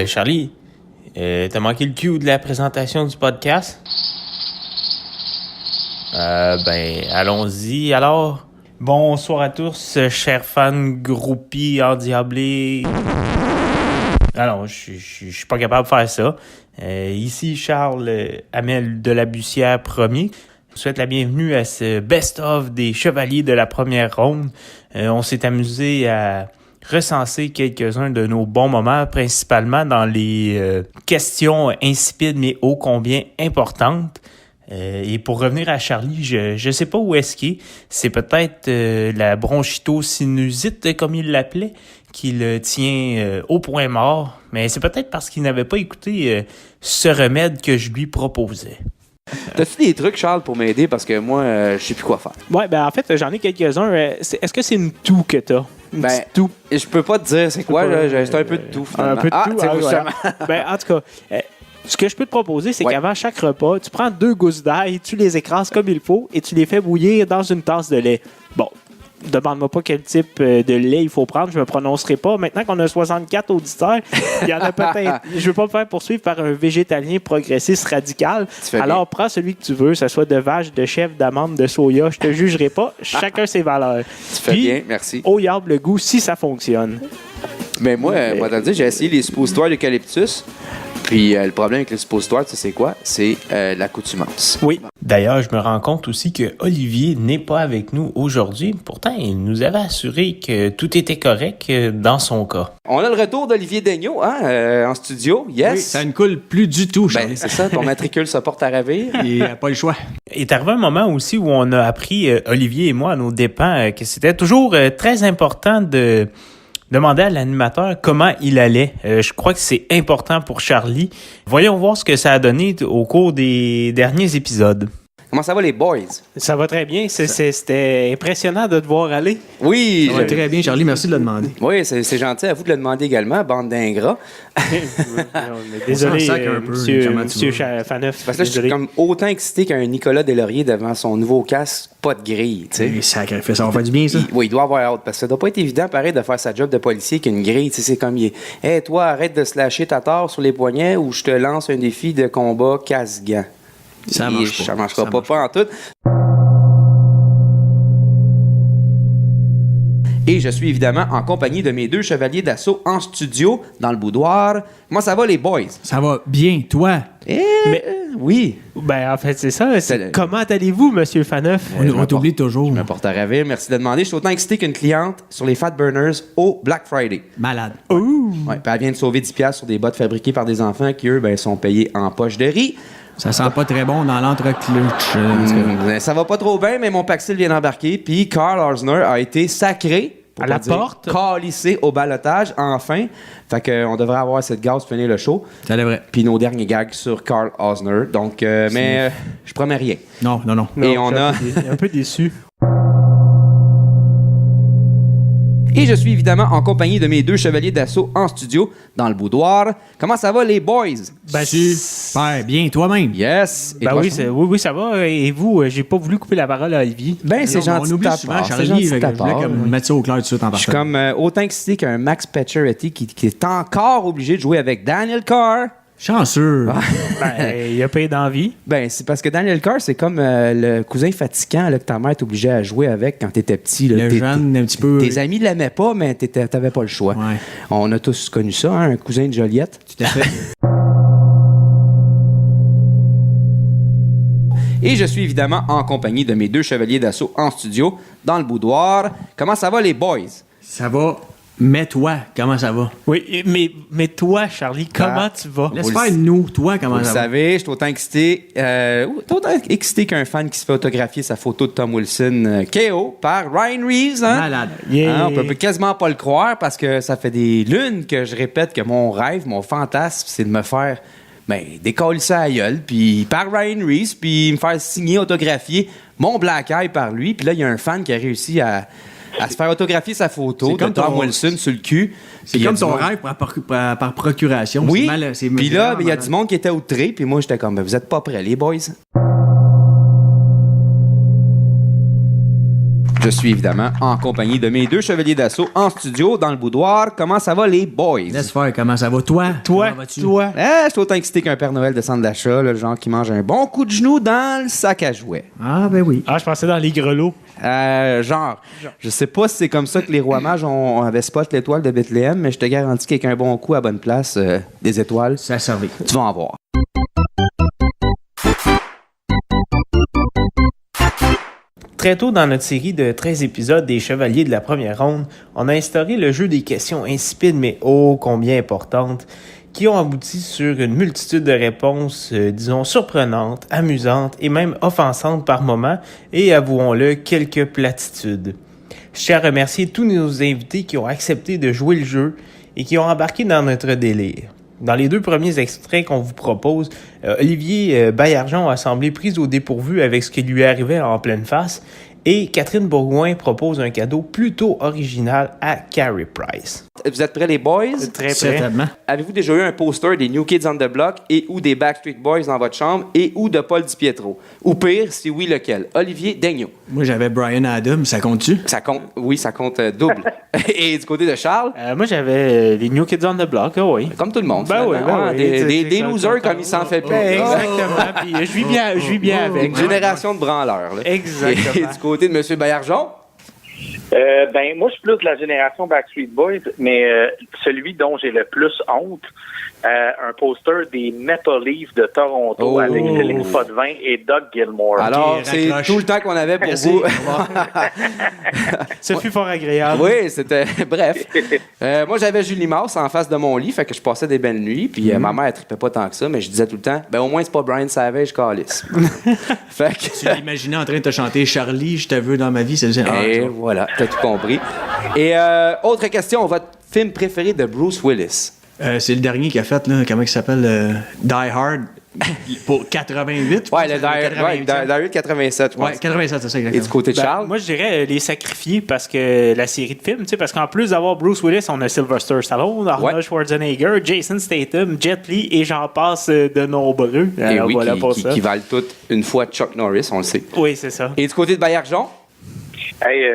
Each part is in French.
Charlie, t'as manqué le cue de la présentation du podcast? Allons-y alors. Bonsoir à tous, chers fans groupies endiablés. Alors, je suis pas capable de faire ça. Ici Charles Hamel de la Bussière Premier. Je vous souhaite la bienvenue à ce best-of des chevaliers de la première ronde. On s'est amusé à recenser quelques-uns de nos bons moments, principalement dans les questions insipides mais ô combien importantes. Et pour revenir à Charlie, je sais pas où est-ce qu'il est. C'est peut-être la bronchitosinusite, comme il l'appelait, qui le tient au point mort. Mais c'est peut-être parce qu'il n'avait pas écouté ce remède que je lui proposais. T'as-tu des trucs, Charles, pour m'aider? Parce que moi, je sais plus quoi faire. Ouais, en fait, j'en ai quelques-uns. Est-ce que c'est une toux que t'as? Toux? Je peux pas te dire c'est quoi, là. C'est un peu de tout, finalement. Un peu de tout? Voilà. En tout cas... ce que je peux te proposer, c'est qu'avant chaque repas, tu prends 2 gousses d'ail, tu les écrases comme il faut et tu les fais bouillir dans une tasse de lait. Bon, demande-moi pas quel type de lait il faut prendre, je me prononcerai pas. Maintenant qu'on a 64 auditeurs, il y en a peut-être... Je veux pas me faire poursuivre par un végétalien progressiste radical. Alors, prends celui que tu veux, que ce soit de vache, de chèvre, d'amande, de soya. Je te jugerai pas. Chacun ses valeurs. Tu fais bien, merci. Au yarb le goût si ça fonctionne. Mais moi, t'as dit, j'ai essayé les suppositoires d'eucalyptus. Puis le problème avec les suppositoires, tu sais c'est quoi? C'est l'accoutumance. Oui. D'ailleurs, je me rends compte aussi que Olivier n'est pas avec nous aujourd'hui. Pourtant, il nous avait assuré que tout était correct dans son cas. On a le retour d'Olivier Daigneault en studio. Yes! Oui, ça ne coule plus du tout, Charlie. C'est ça, ton matricule se porte à ravir. Il n'a pas le choix. Il est arrivé un moment aussi où on a appris, Olivier et moi, à nos dépens, que c'était toujours très important de demander à l'animateur comment il allait. Je crois que c'est important pour Charlie. Voyons voir ce que ça a donné au cours des derniers épisodes. Comment ça va, les boys? Ça va très bien. C'était impressionnant de te voir aller. Oui. Ça va très bien, Charlie. Merci de le demander. Oui, c'est gentil à vous de le demander également, bande d'ingrats. Désolé, monsieur Faneuf. Parce que là, je suis comme autant excité qu'un Nicolas Deslauriers devant son nouveau casque, pas de grille, tu sais. Oui, sacrifice, ça va faire du bien, ça. Oui, il doit avoir hâte, parce que ça doit pas être évident, pareil, de faire sa job de policier qu'une grille, tu sais, c'est comme, hey, toi, arrête de slasher ta tare sur les poignets ou je te lance un défi de combat casse-gants. Ça marche pas. Ça marchera pas en tout. Et je suis évidemment en compagnie de mes 2 chevaliers d'assaut en studio, dans le boudoir. Comment ça va, les boys? Ça va bien, toi? Oui. En fait, c'est ça. Comment allez-vous, monsieur Faneuf? On t'oublie toujours. Je me porte à ravir. Merci de demander. Je suis autant excité qu'une cliente sur les Fat Burners au Black Friday. Malade. Ouh! Ouais, puis elle vient de sauver 10$ sur des bottes fabriquées par des enfants qui, eux, sont payés en poche de riz. Ça sent pas très bon dans l'entreclutch. Ça va pas trop bien, mais mon Paxil vient d'embarquer. Puis Karl Osner a été sacré à la porte, calissé au balotage, enfin. Fait qu'on devrait avoir cette gaz pour finir le show. Ça devrait. Puis nos derniers gags sur Karl Osner. Donc, je promets rien. Non. Et on a... un peu déçu. Et je suis évidemment en compagnie de mes 2 chevaliers d'assaut en studio, dans le boudoir. Comment ça va, les boys? Super bien, toi-même. Yes. Et oui, ça va. Et vous, j'ai pas voulu couper la parole à Olivier. C'est gentil on oublie de ta souvent, part. Charlie, C'est gentil de je ta voulais part. comme mettre ça au clair tout de suite en partant. Je suis comme autant excité qu'un Max Pacioretty qui est encore obligé de jouer avec Daniel Carr. Chanceux. Il a payé d'envie. C'est parce que Daniel Carr, c'est comme le cousin fatigant là, que ta mère t'obligeait à jouer avec quand t'étais petit. Là. Le jeune, un petit peu. Tes amis l'aimaient pas, mais t'avais pas le choix. Ouais. On a tous connu ça, un cousin de Joliette. Tout à fait. Et je suis évidemment en compagnie de mes 2 chevaliers d'assaut en studio, dans le boudoir. Comment ça va, les boys? Ça va. Mais toi, comment ça va? Oui, mais toi, Charlie, comment tu vas? Laisse faire nous, toi, comment ça va? Vous savez, je suis autant excité qu'un fan qui se fait autographier sa photo de Tom Wilson KO par Ryan Reeves. Hein? Malade. On peut quasiment pas le croire parce que ça fait des lunes que je répète que mon rêve, mon fantasme, c'est de me faire décoller ça à gueule, puis par Ryan Reeves, puis me faire signer, autographier mon Black Eye par lui. Puis là, il y a un fan qui a réussi à se faire autographier sa photo de Tom Wilson sur le cul. C'est comme ton rêve par procuration. Oui, puis là, il y a du monde qui était outré, puis moi, j'étais comme, vous êtes pas prêts, les boys? Je suis évidemment en compagnie de mes deux chevaliers d'assaut en studio, dans le boudoir. Comment ça va, les boys? Laisse faire, comment ça va? Toi? Toi, Comment vas-tu? toi. Je suis autant excité qu'un Père Noël de centre d'achat, là, le genre qui mange un bon coup de genou dans le sac à jouets. Ah, ben oui. Ah, je pensais dans les grelots. Genre, je sais pas si c'est comme ça que les rois mages avaient spot l'étoile de Bethléem, mais je te garantis qu'avec un bon coup à bonne place, des étoiles, Ça a servi. tu vas en voir. Très tôt dans notre série de 13 épisodes des Chevaliers de la Première Ronde, on a instauré le jeu des questions insipides mais ô combien importantes, qui ont abouti sur une multitude de réponses, disons, surprenantes, amusantes et même offensantes par moments, et avouons-le, quelques platitudes. Je tiens à remercier tous nos invités qui ont accepté de jouer le jeu et qui ont embarqué dans notre délire. Dans les deux premiers extraits qu'on vous propose, Olivier Baillargeon a semblé pris au dépourvu avec ce qui lui arrivait en pleine face, et Catherine Bourgoin propose un cadeau plutôt original à Carey Price. Vous êtes prêts, les boys? Très près. Certainement. Avez-vous déjà eu un poster des New Kids on the Block et ou des Backstreet Boys dans votre chambre et ou de Paul DiPietro? Ou pire, si oui, lequel? Olivier Daigneault. Moi, j'avais Brian Adams, ça compte-tu? Ça compte, oui, ça compte double. Et du côté de Charles? Moi, j'avais les New Kids on the Block, ah oui. Comme tout le monde. Ben oui, finalement, hein, des losers comme il s'en fait plus. Exactement. Puis je vis bien avec. Une génération de branleurs. Là. Exactement. Et du côté de M. Baillargeon? Ben, moi, je suis plus de la génération Backstreet Boys, mais celui dont j'ai le plus honte, un poster des Maple Leafs de Toronto avec Félix Potvin et Doug Gilmour. Alors, c'est raccroche. tout le temps qu'on avait pour Merci. vous. Ce fut fort agréable. Oui, c'était... Bref. Moi, j'avais Julie Mars en face de mon lit, fait que je passais des belles nuits, puis ma mère, elle trippait pas tant que ça, mais je disais tout le temps, ben au moins, c'est pas Brian Savage, Callis. Fait que... Tu l'imaginais en train de te chanter Charlie, je te veux dans ma vie, ça faisait. Et voilà, t'as tout compris. Et autre question, votre film préféré de Bruce Willis? C'est le dernier qu'il a fait, là, comment il s'appelle? Die Hard, pour 88. Ouais, le Die 87, je pense. Ouais, 87, c'est ça, Et du exactement. côté de Charles? Moi, je dirais Les Sacrifiés parce que la série de films, tu sais, parce qu'en plus d'avoir Bruce Willis, on a Sylvester Stallone, Arnold Schwarzenegger, Jason Statham, Jet Li et j'en passe de nombreux. Et Alors, oui, voilà pour ça. qui valent toutes une fois Chuck Norris, on le sait. Oui, c'est ça. Et du côté de Baillargeon? Hey,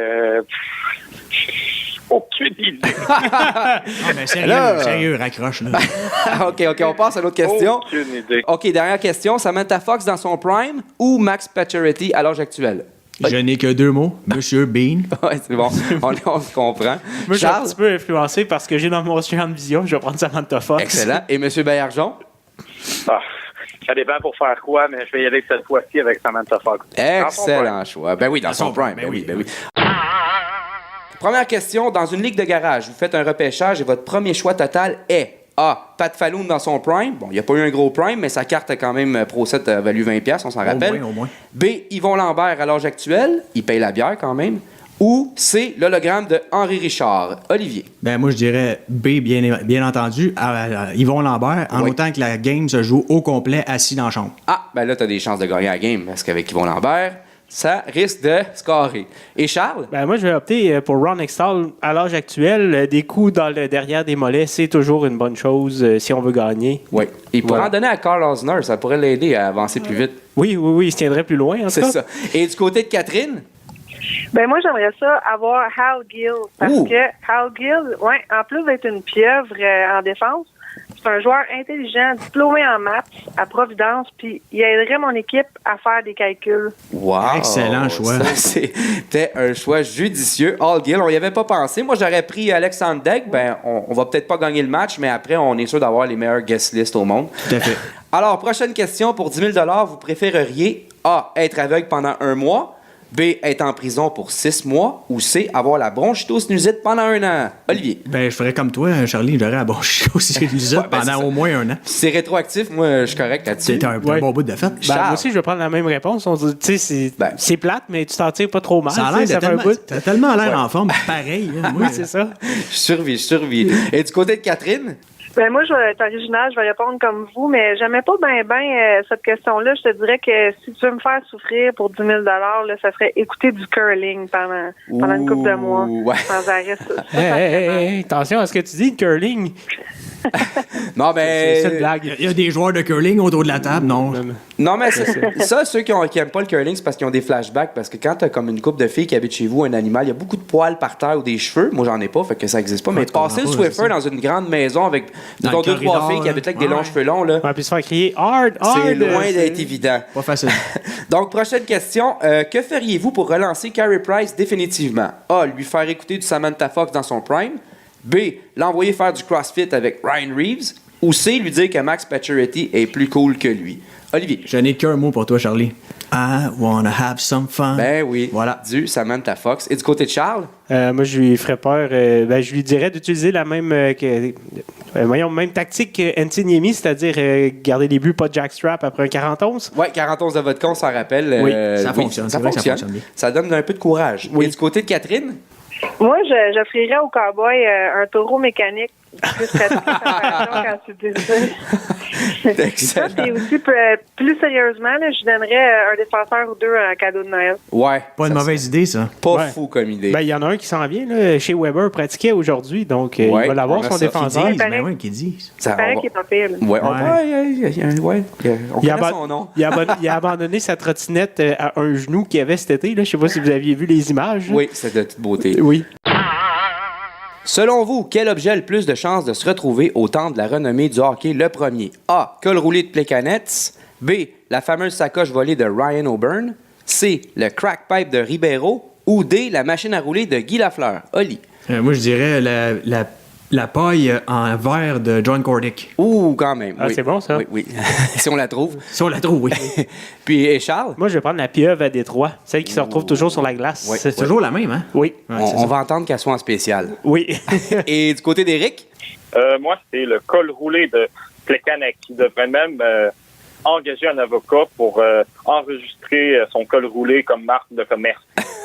aucune idée. Ah, ben, sérieux, Là. sérieux, raccroche, là. OK, on passe à l'autre question. Aucune idée. OK, dernière question. Samantha Fox dans son prime ou Max Pacioretty à l'âge actuel? Je n'ai que deux mots. Monsieur Bean. Ouais, c'est bon. On se comprend. Moi, je suis un Charles? petit peu influencé parce que j'ai dans mon champ de vision, je vais prendre Samantha Fox. Excellent. Et M. Baillargeon? Ah, ça dépend pour faire quoi, mais je vais y aller cette fois-ci avec Samantha Fox. Excellent choix. Ben oui, dans son prime. Ben oui. Première question. Dans une ligue de garage, vous faites un repêchage et votre premier choix total est A. Pat Falloon dans son prime. Bon, il n'y a pas eu un gros prime, mais sa carte a quand même Pro 7 a valu 20$, on s'en rappelle. Au moins. B. Yvon Lambert à l'âge actuel. Il paye la bière quand même. Ou C. L'hologramme de Henri Richard. Olivier. Ben, moi, je dirais B, bien entendu, à Yvon Lambert, en Oui. autant que la game se joue au complet assis dans la chambre. Ah, ben là, tu as des chances de gagner la game, parce qu'avec Yvon Lambert, ça risque de scorer. Et Charles? Ben, moi, je vais opter pour Ron Extall. À l'âge actuel, des coups dans le derrière des mollets, c'est toujours une bonne chose si on veut gagner. Oui. Il pourrait Voilà. en donner à Carl Osner, ça pourrait l'aider à avancer plus vite. Oui, il se tiendrait plus loin, en tout C'est cas. ça. Et du côté de Catherine? Ben moi, j'aimerais ça avoir Hal Gill. Parce Ouh. que Hal Gill, ouais, en plus d'être une pieuvre en défense, c'est un joueur intelligent, diplômé en maths à Providence, puis il aiderait mon équipe à faire des calculs. Wow! Excellent choix. Ça, c'était un choix judicieux. All Gill, on y avait pas pensé. Moi, j'aurais pris Alexandre Degg. Ben, on va peut-être pas gagner le match, mais après, on est sûr d'avoir les meilleurs guest lists au monde. Tout à fait. Alors, prochaine question. Pour 10 000 vous préféreriez A. Être aveugle pendant 1 mois, B. Être en prison pour 6 mois, ou C. Avoir la bronchitose-sinusite pendant 1 an? Olivier. Ben, je ferais comme toi, Charlie, j'aurais abonché aussi les Ouais, ben, c'est pendant ça. au moins un an. Si c'est rétroactif, moi, je suis correct là-dessus. C'était un Ouais. bon bout de fête. Ben, Charles. moi aussi, je vais prendre la même réponse. On dit, tu sais, Ben. c'est plate, mais tu t'en tires pas trop mal. Ça a tu sais, l'air de fait un tellement, bout. t'as tellement l'air en forme, pareil. Hein, moi, Oui, c'est ça. Je survis. Et du côté de Catherine? Ben moi, je vais être original, je vais répondre comme vous, mais j'aimais pas bien cette question-là. Je te dirais que si tu veux me faire souffrir pour 10 000 là, ça serait écouter du curling pendant une couple de mois, Ouais. sans arrêt. Hey, attention à ce que tu dis, curling. Non, mais... C'est une blague. Il y a des joueurs de curling autour de la table, non? Non, mais ça, ceux qui aiment pas le curling, c'est parce qu'ils ont des flashbacks. Parce que quand t'as comme une couple de filles qui habitent chez vous, un animal, il y a beaucoup de poils par terre ou des cheveux. Moi, j'en ai pas, fait que ça existe pas. Mais tu passer le comprends pas, Swiffer dans une grande maison avec Dans disons, le 2-3 corridor, filles qui habitent là avec des ouais. longs cheveux longs, là, Ouais, puis se faire crier hard, hard. c'est loin d'être évident. Pas facile. Donc, prochaine question. Que feriez-vous pour relancer Carey Price définitivement? A. Lui faire écouter du Samantha Fox dans son prime. B. L'envoyer faire du CrossFit avec Ryan Reeves. Ou C. Lui dire que Max Pacioretty est plus cool que lui. Olivier. Je n'ai qu'un mot pour toi, Charlie. I wanna have some fun. Ben oui. Voilà. Du Samantha Fox. Et du côté de Charles? Moi, je lui ferais peur. Je lui dirais d'utiliser la même, même tactique que Antiniemi, c'est-à-dire garder les buts, pas de jackstrap après un 40-11. Oui, 41 de votre compte, ça rappelle. Oui, ça fonctionne. C'est vrai que ça fonctionne bien. Ça donne un peu de courage. Oui. Et du côté de Catherine? Moi, j'offrirais au cowboy un taureau mécanique plus pratique quand tu désires. Excellent. Et aussi, plus sérieusement, là, je donnerais un défenseur ou deux en cadeau de Noël. Ouais. Pas une mauvaise idée, ça. Pas Ouais. fou comme idée. Ben, il y en a un qui s'en vient, là, chez Weber, pratiquait aujourd'hui, donc Ouais, il va l'avoir, on a son ça. défenseur. Qu'ils disent, pareil. ben oui, qu'ils disent. Ça, Il paraît on va- qu'il est pas pire. là. Ouais, on Ouais. on Il a, connaît son nom. il a abandonné sa trottinette à un genou qu'il avait cet été. Là. Je sais pas si vous aviez vu les images. là. Oui, c'est de toute beauté. Oui. Selon vous, quel objet a le plus de chances de se retrouver au temps de la renommée du hockey le premier? A. Col roulé de Plekanec. B. La fameuse sacoche volée de Ryan O'Byrne. C. Le crack pipe de Ribeiro. Ou D. La machine à rouler de Guy Lafleur. Oli. Moi, je dirais la paille en verre de John Cordick. Ouh, quand même. Ah, oui. c'est bon, ça. Oui, oui. Si on la trouve. Si on la trouve, oui. Puis, et Charles? Moi, je vais prendre la pieuvre à Détroit, celle qui se retrouve toujours sur la glace. Ouais. C'est toujours la même, hein? Oui. Ouais, on c'est on ça. va entendre qu'elle soit en spécial. Oui. Et du côté d'Éric? Moi, c'est le col roulé de Plekanec qui devrait même engager un avocat pour enregistrer son col roulé comme marque de commerce.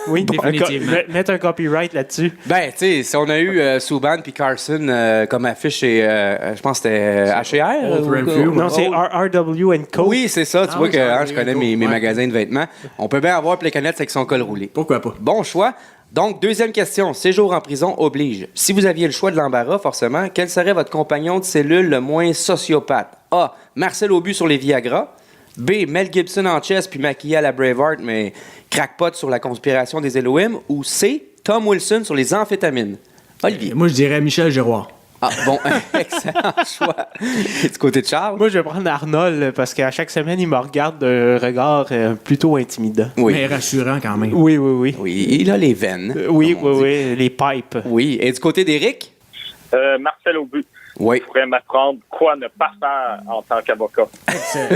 Oui, définitivement. mettre un copyright là-dessus. Ben, tu sais, si on a eu Subban puis Carson comme affiche chez, je pense que c'était H&R. Old ou- Renfrew. Non, c'est RW Co. Oui, c'est ça. Tu Ah vois oui, que c'est hein, RW je connais Co. mes Ouais. magasins de vêtements. On peut bien avoir Plekanec avec son col roulé. Pourquoi pas? Bon choix. Donc, deuxième question. Séjour en prison oblige. Si vous aviez le choix de l'embarras, forcément, quel serait votre compagnon de cellule le moins sociopathe? A. Marcel Aubu sur les Viagra. B. Mel Gibson en chess puis maquillé à la Braveheart, mais crackpot sur la conspiration des Elohim. Ou C. Tom Wilson sur les amphétamines. Olivier. Moi, je dirais Michel Giroir. Ah, bon, excellent choix. Et du côté de Charles? Moi, je vais prendre Arnold parce qu'à chaque semaine, il me regarde d'un regard plutôt intimidant. Oui. Mais rassurant quand même. Oui, oui, oui. Oui, il a les veines. Oui, comme on oui, dit. oui. Les pipes. Oui. Et du côté d'Éric? Marcel Aubu Oui. pourrait m'apprendre quoi ne pas faire en tant qu'avocat.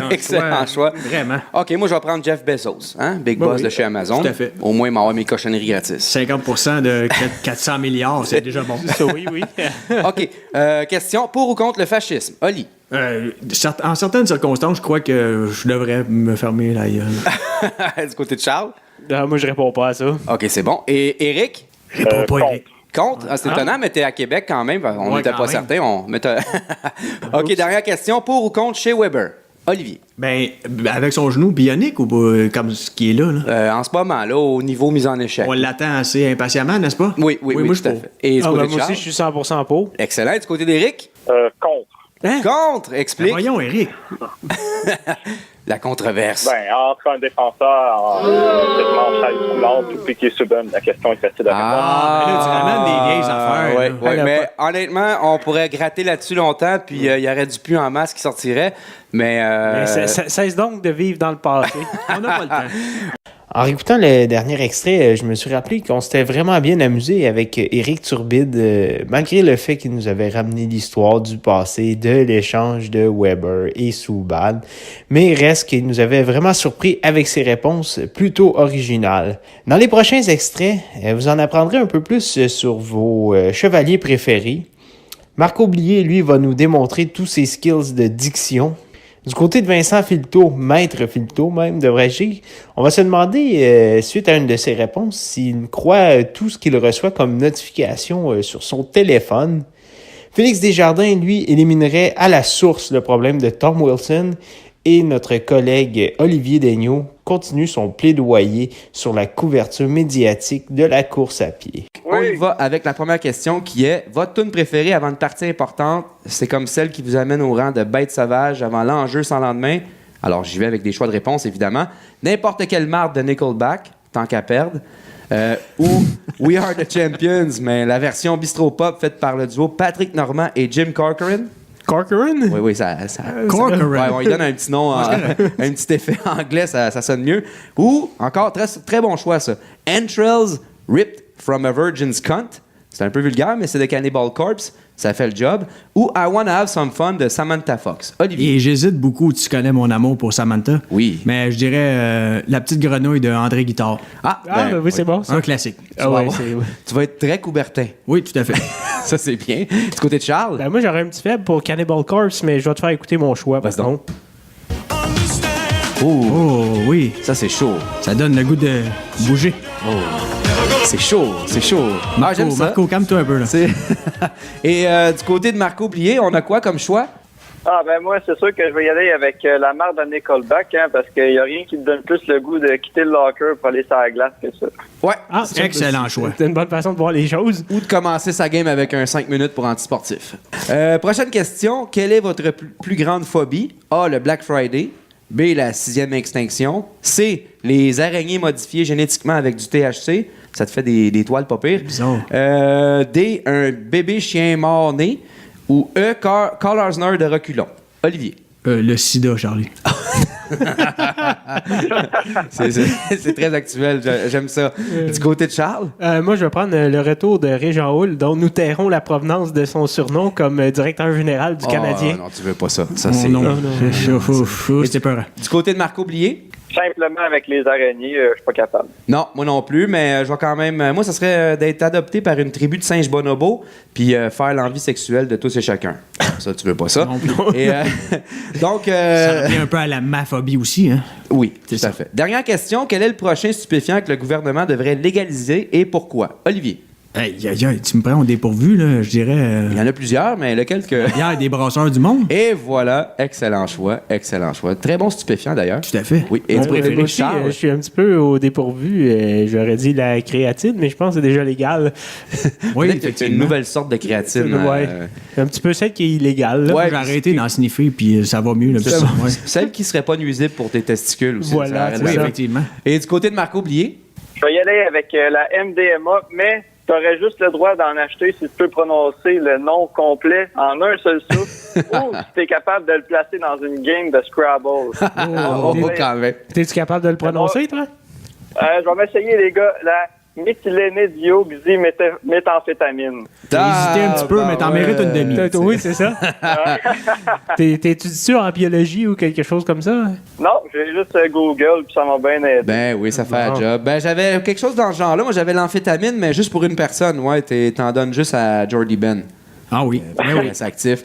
Excellent choix. Vraiment. OK, moi, je vais prendre Jeff Bezos, hein? Big Ben Boss oui, de chez Amazon. tout à fait. Au moins, il m'avoir mes cochonneries gratis. 50% de 400 milliards, c'est déjà bon. Ça, oui, oui. OK. Question, pour ou contre le fascisme? Oli. En certaines circonstances, je crois que je devrais me fermer la gueule. Du côté de Charles? Non, moi, je réponds pas à ça. OK, c'est bon. Et Éric? Réponds pas, contre. Eric. Contre? Ah, c'est étonnant, mais t'es à Québec quand même. On Ouais, n'était quand pas même. certain. OK, dernière question. Pour ou contre chez Weber? Olivier. Ben, avec son genou bionique ou comme ce qui est là, là? En ce moment, là, au niveau mise en échec. On l'attend assez impatiemment, n'est-ce pas? Oui, moi, je tout à trouve. fait. Et du Ah, côté ben, de moi Charles? aussi, je suis 100% pour. Excellent. Et du côté d'Éric? Contre. Hein? Contre, Ben, explique. voyons, Eric. La controverse. Ben, entre un défenseur en chaise roulante ou Piqué Subban, la question est facile à répondre. Ah, mais là, tu ramènes des vieilles affaires, Ouais, là. ouais, Elle a mais honnêtement, on pourrait gratter là-dessus longtemps, puis il y aurait du pu en masse qui sortirait. Mais. Mais cesse donc de vivre dans le passé. On n'a pas le temps. En écoutant le dernier extrait, je me suis rappelé qu'on s'était vraiment bien amusé avec Éric Turbide, malgré le fait qu'il nous avait ramené l'histoire du passé de l'échange de Weber et Subban. Mais il reste qu'il nous avait vraiment surpris avec ses réponses plutôt originales. Dans les prochains extraits, vous en apprendrez un peu plus sur vos chevaliers préférés. Marc Oublié, lui, va nous démontrer tous ses skills de diction. Du côté de Vincent Filto, maître Filto même, devrais-je dire, on va se demander, suite à une de ses réponses, s'il croit tout ce qu'il reçoit comme notification sur son téléphone. Félix Desjardins, lui, éliminerait à la source le problème de Tom Wilson et notre collègue Olivier Daigneault continue son plaidoyer sur la couverture médiatique de la course à pied. On y va avec la première question qui est votre tune préférée avant une partie importante, c'est comme celle qui vous amène au rang de bête sauvage avant l'enjeu sans lendemain. Alors, j'y vais avec des choix de réponse, évidemment. N'importe quelle marque de Nickelback, tant qu'à perdre. Ou We Are the Champions, mais la version Bistro Pop faite par le duo Patrick Normand et Jim Corcoran. Corcoran? Oui, ça Corcoran. Ouais, on lui donne un petit nom, un petit effet anglais, ça sonne mieux. Ou, encore, très, très bon choix, ça. Entrails Ripped from a Virgin's Cunt. C'est un peu vulgaire, mais c'est de Cannibal Corpse. Ça fait le job. Ou I Wanna Have Some Fun de Samantha Fox. Olivier. Et j'hésite beaucoup, tu connais mon amour pour Samantha. Oui. Mais je dirais La petite grenouille de André Guitard. Oui, c'est bon, ça. Un classique. Ah ouais, Tu vas être très Coubertin. Oui, tout à fait. Ça, c'est bien. Du côté de Charles. Ben, moi, j'aurais un petit faible pour Cannibal Corpse, mais je vais te faire écouter mon choix. Vas-y donc. Oh oui, Ça, c'est chaud. ça donne le goût de bouger. C'est chaud. J'aime ça. Marco, calme-toi un peu, là. Et du côté de Marco Plié, on a quoi comme choix? Ah, ben moi, c'est sûr que je vais y aller avec la marque de Nickelback, parce qu'il n'y a rien qui me donne plus le goût de quitter le locker pour aller sur la glace que ça. Ouais. C'est excellent choix. C'est une bonne façon de voir les choses. Ou de commencer sa game avec un 5 minutes pour antisportif. Prochaine question. Quelle est votre plus grande phobie? A, le Black Friday. B, la 6e extinction. C, les araignées modifiées génétiquement avec du THC. Ça te fait des toiles pas pires. Bizarre. D, un bébé chien mort-né. Ou E, Carl Arzner de reculons. Olivier. Le sida, Charlie. C'est très actuel, j'aime ça. Du côté de Charles? Moi, je vais prendre le retour de Régent Hull, dont nous tairons la provenance de son surnom comme directeur général du Canadien. Non, tu veux pas ça. Ça, Oh, c'est... non. non. C'était peur. Du côté de Marco Blier? Simplement avec les araignées, je suis pas capable. Non, moi non plus, mais je vais quand même... moi, ça serait d'être adopté par une tribu de singes bonobos puis faire l'envie sexuelle de tous et chacun. Ça, tu veux pas ça? Non plus. Et, donc... Ça revient un peu à la maphobie aussi, hein? Oui, tout à fait. Dernière question. Quel est le prochain stupéfiant que le gouvernement devrait légaliser et pourquoi? Olivier. Aïe, aïe, aïe, tu me prends au dépourvu, là, je dirais. Il y en a plusieurs, mais lequel que... Il y a des brasseurs du monde. Et voilà, excellent choix. Très bon stupéfiant, d'ailleurs. Tout à fait. Oui, et Mon tu préfères Moi aussi, Charles? je suis un petit peu au dépourvu. J'aurais dit la créatine, mais je pense que c'est déjà légal. Oui, Peut-être que c'est une effectivement. nouvelle sorte de créatine. Ouais. Un petit peu celle qui est illégale. là. Ouais. J'ai arrêté d'en sniffer, puis ça va mieux. Là, C'est ouais. celle qui serait pas nuisible pour tes testicules aussi. Voilà, ça arrête c'est Oui, la- ça. effectivement. Et du côté de Marco Blier? Je vais y aller avec la MDMA, mais tu aurais juste le droit d'en acheter si tu peux prononcer le nom complet en un seul souffle ou si tu es capable de le placer dans une game de Scrabble. Oh, quand même. T'es-tu capable de le prononcer, toi? Je vais m'essayer, les gars. La méthylénédioxyméthamphétamine. T'as hésité un petit peu, mais t'en mérites une demi. Oui, c'est ça. T'es-tu sûr en biologie ou quelque chose comme ça? Non, j'ai juste Google puis ça m'a bien aidé. Ben oui, ça fait Bon. un job. Ben j'avais quelque chose dans ce genre-là. Moi, j'avais l'amphétamine, mais juste pour une personne. Ouais, t'en donnes juste à Jordy Ben. Ah oui. C'est actif.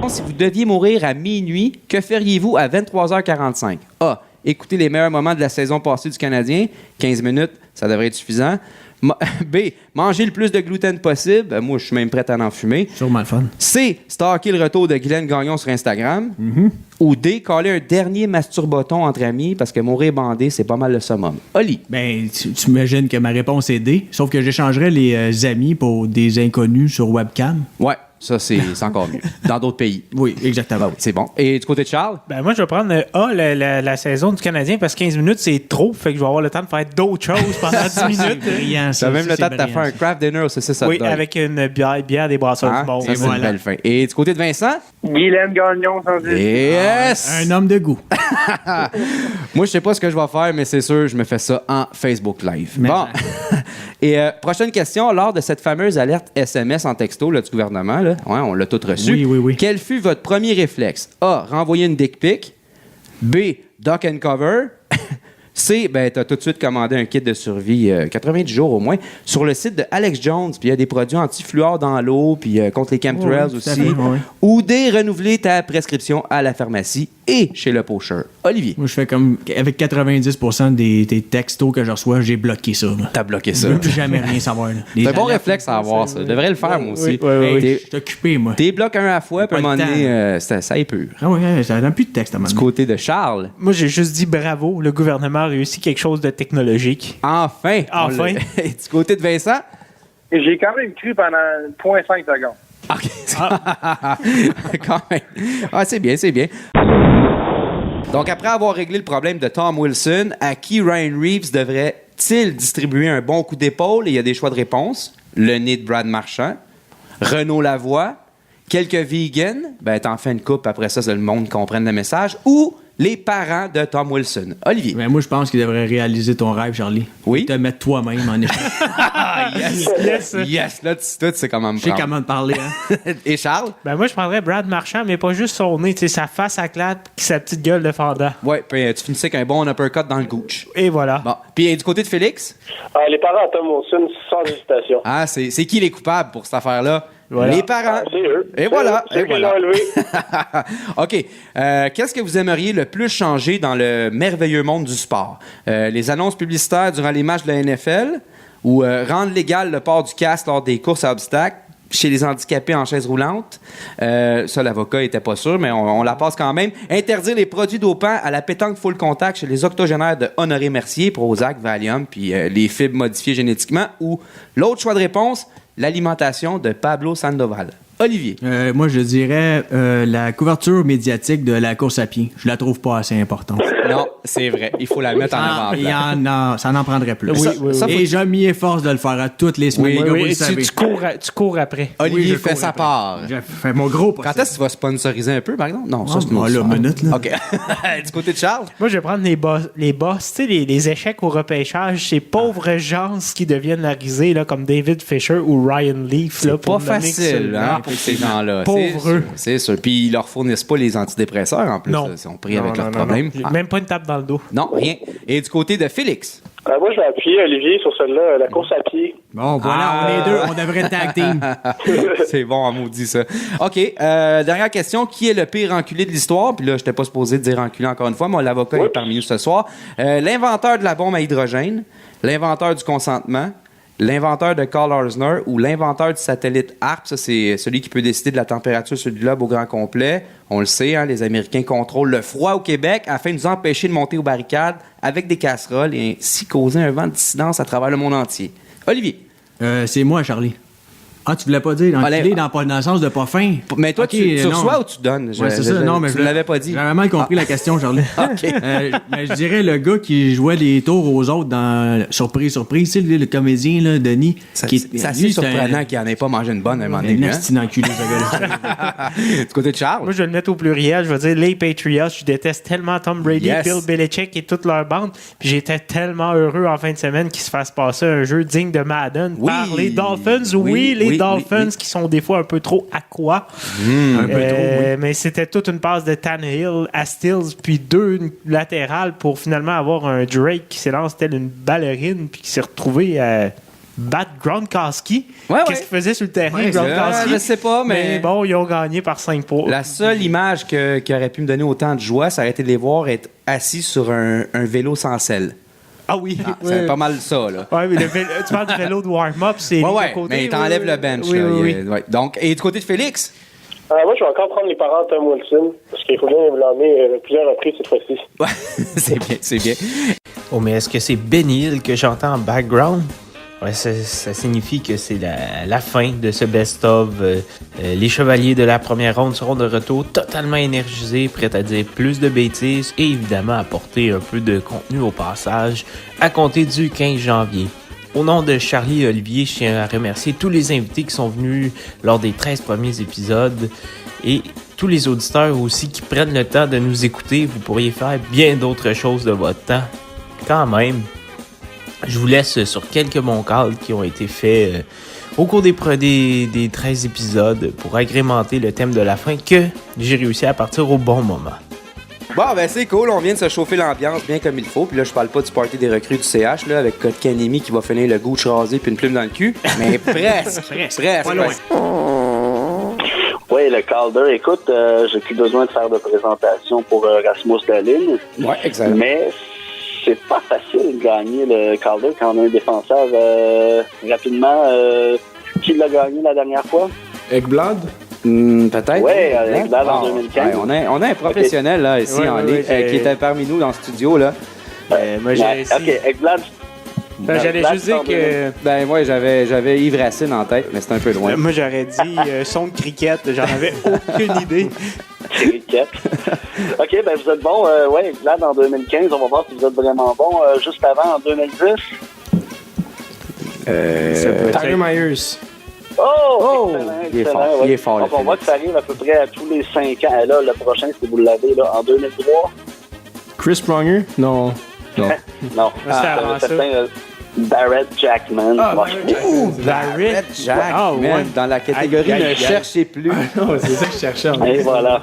Si vous deviez mourir à minuit, que feriez-vous à 23h45? A. Écouter les meilleurs moments de la saison passée du Canadien. 15 minutes, ça devrait être suffisant. B. Manger le plus de gluten possible. Moi, je suis même prêt à en fumer. Sûrement le fun. C. Stalker le retour de Guylaine Gagnon sur Instagram. Ou D. Caller un dernier masturboton entre amis parce que mourir bandé, c'est pas mal le summum. Oli. Ben, tu imagines que ma réponse est D, sauf que j'échangerais les amis pour des inconnus sur webcam. Ouais, ça, c'est encore mieux. Dans d'autres pays. Oui, exactement. C'est bon. Et du côté de Charles? Ben moi, je vais prendre A, la saison du Canadien, parce que 15 minutes, c'est trop. Fait que je vais avoir le temps de faire d'autres choses pendant 10 minutes. Brillant, T'as même le temps de faire un craft dinner, c'est ça, Oui, avec une bière des brasseurs Hein? du monde. Ça, c'est voilà. une belle fin. Et du côté de Vincent? Guylaine Gagnon, sans dire. Yes! Un homme de goût. Moi, je sais pas ce que je vais faire, mais c'est sûr, je me fais ça en Facebook Live. Mais Bon. Et prochaine question. Lors de cette fameuse alerte SMS en texto là, du gouvernement, là, ouais, on l'a tout reçu. Oui. Quel fut votre premier réflexe? A. Renvoyer une dick pic. B. Duck and cover. C. Ben, t'as tout de suite commandé un kit de survie 90 jours au moins sur le site de Alex Jones. Puis il y a des produits anti-fluor dans l'eau, puis contre les chemtrails tout à aussi. fait, oui. Ou D. Renouveler ta prescription à la pharmacie et chez le pocheur. Olivier. Moi, je fais comme avec 90% des textos que je reçois, j'ai bloqué ça. là. T'as bloqué Je ça. veux plus jamais rien savoir. là. C'est un bon alertes, réflexe à avoir, ça. Je devrais le faire, moi aussi. hey, T'es- je suis occupé, moi. T'es bloqué un à la fois, puis à un Pas moment le donné, ça épure. Ah oui, ça donne plus de texte à Du moment. côté de Charles, Moi, j'ai juste dit bravo, le gouvernement a réussi quelque chose de technologique. enfin! on Enfin. l'a- Et du côté de Vincent? J'ai quand même cru pendant 0.5 secondes. OK. Quand même. Ah, c'est bien, c'est bien. Donc, après avoir réglé le problème de Tom Wilson, à qui Ryan Reeves devrait-il distribuer un bon coup d'épaule? Et il y a des choix de réponse. Le nez de Brad Marchand, Renaud Lavoie, quelques vegans, ben t'en fais une coupe, après ça, le monde comprenne le message, ou les parents de Tom Wilson. Olivier. Ben, moi, je pense qu'il devrait réaliser ton rêve, Charlie. Oui. Te mettre toi-même en échec. Yes! Là, tu sais comment me Je sais prendre. comment te parler, hein. Et Charles? Ben moi, je prendrais Brad Marchand, mais pas juste son nez, tu sais, sa face à clatte puis sa petite gueule de fendant. Ouais, puis tu finissais avec un bon uppercut dans le gooch. Et voilà. Bon. Puis du côté de Félix? Les parents de Tom Wilson, sans hésitation. Ah, c'est qui les coupables pour cette affaire-là? Voilà. Les parents. C'est eux. Et voilà. C'est eux Et qui voilà. l'ont enlevé. OK. Qu'est-ce que vous aimeriez le plus changer dans le merveilleux monde du sport? Les annonces publicitaires durant les matchs de la NFL ou rendre légal le port du casque lors des courses à obstacles chez les handicapés en chaise roulante? Ça, l'avocat était pas sûr, mais on la passe quand même. Interdire les produits dopants à la pétanque full contact chez les octogénaires de Honoré Mercier, Prozac, Valium, puis les fibres modifiées génétiquement. Ou l'autre choix de réponse, l'alimentation de Pablo Sandoval. Olivier. Moi, je dirais la couverture médiatique de la course à pied. Je la trouve pas assez importante. Non, c'est vrai. Il faut la mettre en avant. Ça en prendrait plus. ça, Et je m'y efforce de le faire à toutes les semaines. Oui, les gars, vous le Oui, savez. tu cours après. Olivier je fait cours sa après. part. Je fais mon gros Quand possible. est-ce que tu vas sponsoriser un peu, par exemple? Non, ça, c'est une autre là, histoire. minute, là. OK. Du côté de Charles? Moi, je vais prendre les boss, tu sais, les échecs au repêchage, ces pauvres gens qui deviennent la risée, là, comme David Fisher ou Ryan Leaf. Là, C'est pour pas nommer facile, que hein, pour ces gens-là. Pauvres eux. C'est sûr. Puis ils leur fournissent pas les antidépresseurs, en plus. Non. Ils sont pris avec leurs problèmes. J'ai Ah. même pas une tape dans le dos. Non, rien. Et du côté de Félix? Moi, je vais appuyer Olivier sur celle-là, la course à pied. Bon, voilà, on est deux. On devrait tag team. C'est bon, on maudit ça. OK. Dernière question. Qui est le pire enculé de l'histoire? Puis là, je n'étais pas supposé dire enculé encore une fois, mais l'avocat est parmi nous ce soir. L'inventeur de la bombe à hydrogène, l'inventeur du consentement, l'inventeur de Karl Arzner ou l'inventeur du satellite HARP. Ça, c'est celui qui peut décider de la température sur le globe au grand complet. On le sait, hein, les Américains contrôlent le froid au Québec afin de nous empêcher de monter aux barricades avec des casseroles et ainsi causer un vent de dissidence à travers le monde entier. Olivier. C'est moi, Charlie. Ah, tu voulais pas dire enculé dans le sens de pas fin? Mais toi, Ok, tu non. reçois ou tu donnes? Ouais, c'est ça. Non, mais tu l'avais pas dit. J'avais mal compris la question, Charlie. OK. Mais je dirais le gars qui jouait les tours aux autres dans Surprise, Surprise. Tu sais, le comédien, là, Denis. C'est lui, assez c'est surprenant qu'il n'en ait pas mangé une bonne à un moment donné. Un hein? esti d'enculé, ce gars-là. Du côté de Charles. Moi, je vais le mettre au pluriel. Je vais dire les Patriots. Je déteste tellement Tom Brady, Yes. Bill Belichick et toute leur bande. Puis j'étais tellement heureux en fin de semaine qu'il se fasse passer un jeu digne de Madden Oui. par les Dolphins. Oui, Oui, les oui, Dolphins oui. qui sont des fois un peu trop aqua. Un peu trop, oui. Mais c'était toute une passe de Tannehill à Stills, puis 2 latérales pour finalement avoir un Drake qui s'élance telle une ballerine, puis qui s'est retrouvé à battre Gronkowski. Ouais, Qu'est-ce qu'il faisait sur le terrain, Ouais, Gronkowski? je sais pas, mais bon, ils ont gagné par 5 points. la seule image qui aurait pu me donner autant de joie, ça aurait été de les voir être assis sur un vélo sans selle. Ah oui. C'est pas mal ça, là. Ouais, mais tu parles du vélo de warm-up, c'est Ouais, de côté. mais t'enlèves le bench. Oui, là. oui, Il y a- ouais. Donc, et du côté de Félix? Moi, je vais encore prendre les parents de Tom Wilson, parce qu'il faut bien blâmer plusieurs reprises cette fois-ci. Ouais, c'est bien, c'est bien. Oh, mais est-ce que c'est Benny Hill que j'entends en background? Ouais, ça signifie que c'est la fin de ce best-of. Les chevaliers de la première ronde seront de retour totalement énergisés, prêts à dire plus de bêtises et évidemment apporter un peu de contenu au passage à compter du 15 janvier. Au nom de Charlie et Olivier, je tiens à remercier tous les invités qui sont venus lors des 13 premiers épisodes et tous les auditeurs aussi qui prennent le temps de nous écouter. Vous pourriez faire bien d'autres choses de votre temps. Quand même, je vous laisse sur quelques bons calls qui ont été faits au cours des 13 épisodes pour agrémenter le thème de la fin que j'ai réussi à partir au bon moment. Bon, ben c'est cool, on vient de se chauffer l'ambiance bien comme il faut. Puis là, je parle pas du party des recrues du CH, là, avec Kotkaniemi qui va finir le gooch rasé puis une plume dans le cul. Mais presque, presque. Oui, le Calder, écoute, j'ai plus besoin de faire de présentation pour Rasmus Dahlin. Ouais, exactement. Mais c'est pas facile de gagner le Calder quand on a un défenseur rapidement. Qui l'a gagné la dernière fois? Ekblad? Peut-être. Oui, Hein? avec Blad en 2015. Ouais, on a un professionnel là, ici Ouais, en ouais, ligne ouais, qui était parmi nous dans le studio. Là. Moi, j'ai réussi. OK, Ekblad. J'allais juste dire que... Ben, moi, j'avais Yves Racine en tête, mais c'est un peu loin. Moi, j'aurais dit son de cricket. J'en avais aucune idée. série de quêtes. OK, ben vous êtes bon. Ouais, Vlad, en 2015, on va voir si vous êtes vraiment bon. Juste avant, en 2010. Tiger Myers. Oh! Excellent, il est excellent, fort, ouais. il est fort, Donc, le on voit que ça arrive à peu près à tous les 5 ans. Et là, le prochain, si vous l'avez, là, en 2003. Chris Pronger? Non. Non. C'était avant ça. certain, Barrett Jackman. Barrett Jack, Ah, man, ouais. dans la catégorie Aïe, aïe, ne aïe. cherchez plus. Non, c'est ça que je cherchais. Et voilà.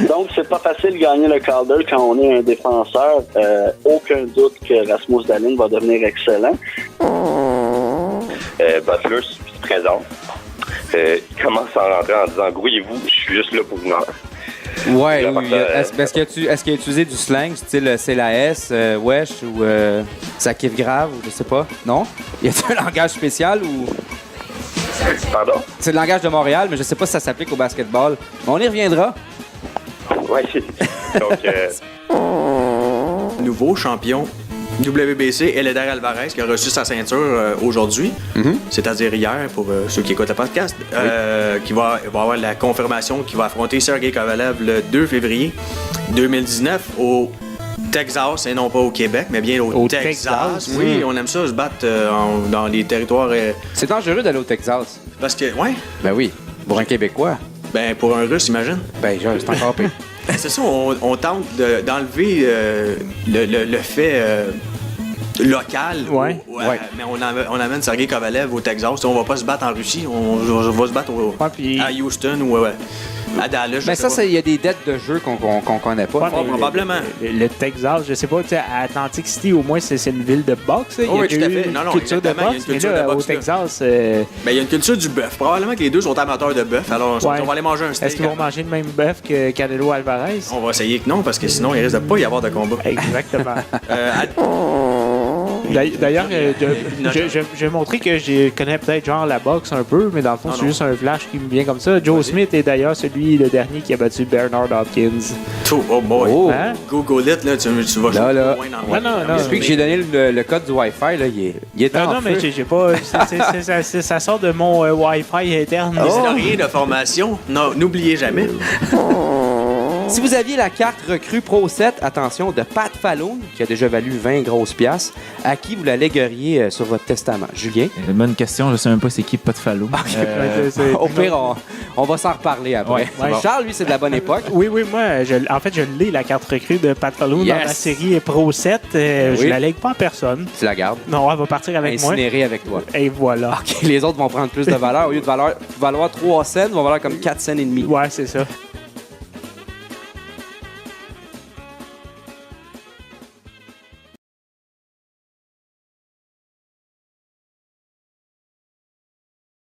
Donc, c'est pas facile de gagner le Calder quand on est un défenseur. Aucun doute que Rasmus Dahlin va devenir excellent. Butler se présente. Il commence à rentrer en disant « Grouillez-vous, je suis juste là pour vous rentrer. » Ouais, oui. Est-ce qu'il a utilisé du slang, style c'est la S, wesh, ou ça kiffe grave, ou je sais pas? Non? Y a-t-il un langage spécial ou. Pardon? C'est le langage de Montréal, mais je sais pas si ça s'applique au basketball. Mais on y reviendra. Ouais. Donc, Nouveau champion WBC, Eléder Alvarez, qui a reçu sa ceinture aujourd'hui, c'est-à-dire hier, pour ceux qui écoutent le podcast, qui va avoir la confirmation qu'il va affronter Sergei Kovalev le 2 février 2019 au Texas, et non pas au Québec, mais bien au Texas. Oui, on aime ça, se battre dans les territoires... C'est dangereux d'aller au Texas. parce que, ouais, Ben oui, pour un Québécois. ben pour un Russe, imagine. Ben, c'est encore pire. C'est ça, on tente d'enlever le fait local. Ouais. Mais on amène Sergei Kovalev au Texas. On va pas se battre en Russie, on va se battre puis- à Houston ou à Dallas. Mais ça, il y a des dettes de jeu qu'on connaît pas. Ouais, mais probablement. Le Texas, je sais pas, tu sais, à Atlantic City, au moins, c'est une ville de boxe. là. Il y a Oui, tout à fait. une Non, culture de exactement, il y a une boxe. Mais culture là, de boxe, au là. Texas, Ben, il y a une culture du bœuf. Probablement que les deux sont amateurs de bœuf. Alors, Ouais. on va aller manger un steak. est-ce qu'ils vont manger le même bœuf que Canelo Alvarez? On va essayer que non, parce que sinon, il risque de pas y avoir de combat. Exactement. À- D'ailleurs, je vais montrer que je connais peut-être genre la boxe un peu, mais dans le fond, c'est juste un flash qui me vient comme ça. Joe Smith est d'ailleurs le dernier qui a battu Bernard Hopkins. Oh boy. Oh. Hein? Google it, là, tu vas Là, là. loin dans Non. Depuis que j'ai donné le code du Wi-Fi, là, il est en Non, mais feu. j'ai pas. Ça sort de mon Wi-Fi interne. Historien de formation, non, n'oubliez jamais. Si vous aviez la carte recrue Pro 7, attention, de Pat Falloon, qui a déjà valu 20 grosses piastres, à qui vous la légueriez sur votre testament? Julien? Bonne question, je sais même pas c'est qui Pat Fallow. Au pire, on va s'en reparler après. Ouais, c'est bon. Charles, lui, c'est de la bonne époque. Oui, moi, je l'ai, la carte recrue de Pat Falloon dans Yes. la série Pro 7. Je Oui. la lègue pas à personne. Tu la gardes. Non, elle va partir avec moi. Incinérée avec toi. Et voilà. OK, les autres vont prendre plus de valeur. Au lieu de valoir 3 cents, vont valoir comme 4 cents et demi. Ouais, c'est ça.